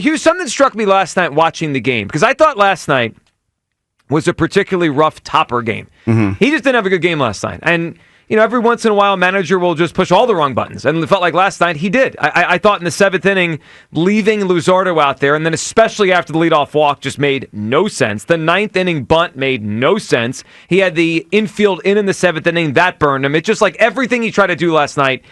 Hugh, something struck me last night watching the game, because I thought last night was a particularly rough Topper game. Mm-hmm. He just didn't have a good game last night. And, every once in a while, a manager will just push all the wrong buttons. And it felt like last night he did. I thought in the seventh inning, leaving Luzardo out there, and then especially after the leadoff walk, just made no sense. The ninth inning bunt made no sense. He had the infield in the seventh inning. That burned him. It's just like everything he tried to do last night,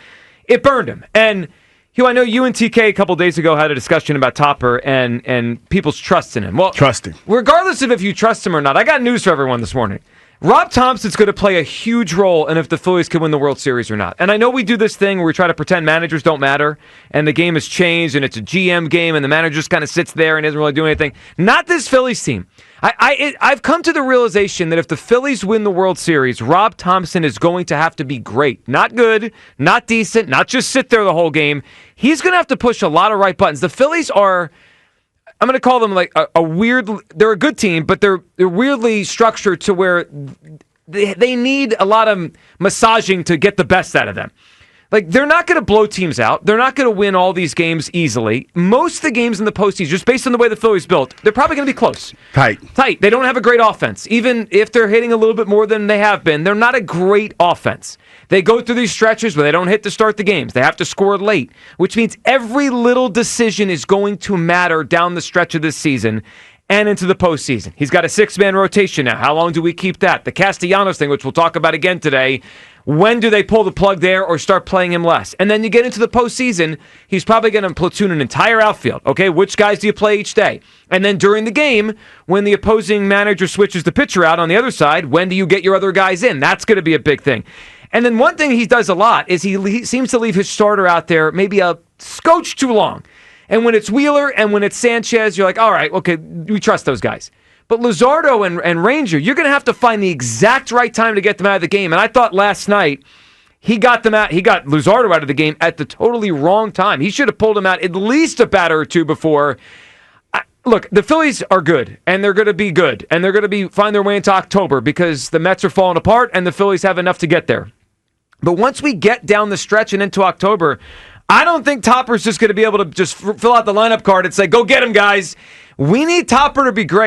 it burned him. And Hugh, I know you and TK a couple days ago had a discussion about Topper and people's trust in him. Well, trusting. Regardless of if you trust him or not, I got news for everyone this morning. Rob Thomson's going to play a huge role in if the Phillies can win the World Series or not. And I know we do this thing where we try to pretend managers don't matter, and the game has changed, and it's a GM game, and the manager just kind of sits there and doesn't really do anything. Not this Phillies team. I've come to the realization that if the Phillies win the World Series, Rob Thomson is going to have to be great. Not good, not decent, not just sit there the whole game. He's going to have to push a lot of right buttons. The Phillies are, I'm going to call them like a weird, they're a good team, but they're weirdly structured to where they need a lot of massaging to get the best out of them. Like, they're not going to blow teams out. They're not going to win all these games easily. Most of the games in the postseason, just based on the way the Phillies built, they're probably going to be close. Tight. They don't have a great offense. Even if they're hitting a little bit more than they have been, they're not a great offense. They go through these stretches where they don't hit to start the games. They have to score late, which means every little decision is going to matter down the stretch of this season and into the postseason. He's got a six-man rotation now. How long do we keep that? The Castellanos thing, which we'll talk about again today. When do they pull the plug there or start playing him less? And then you get into the postseason, he's probably going to platoon an entire outfield. Okay, which guys do you play each day? And then during the game, when the opposing manager switches the pitcher out on the other side, when do you get your other guys in? That's going to be a big thing. And then one thing he does a lot is he seems to leave his starter out there maybe a scotch too long. And when it's Wheeler and when it's Sanchez, you're like, all right, okay, we trust those guys. But Luzardo and Ranger, you're going to have to find the exact right time to get them out of the game. And I thought last night he got Luzardo out of the game at the totally wrong time. He should have pulled him out at least a batter or two before. Look, the Phillies are good, and they're going to be good, and they're going to find their way into October because the Mets are falling apart and the Phillies have enough to get there. But once we get down the stretch and into October, I don't think Topper's just going to be able to just fill out the lineup card and say, go get him, guys. We need Topper to be great.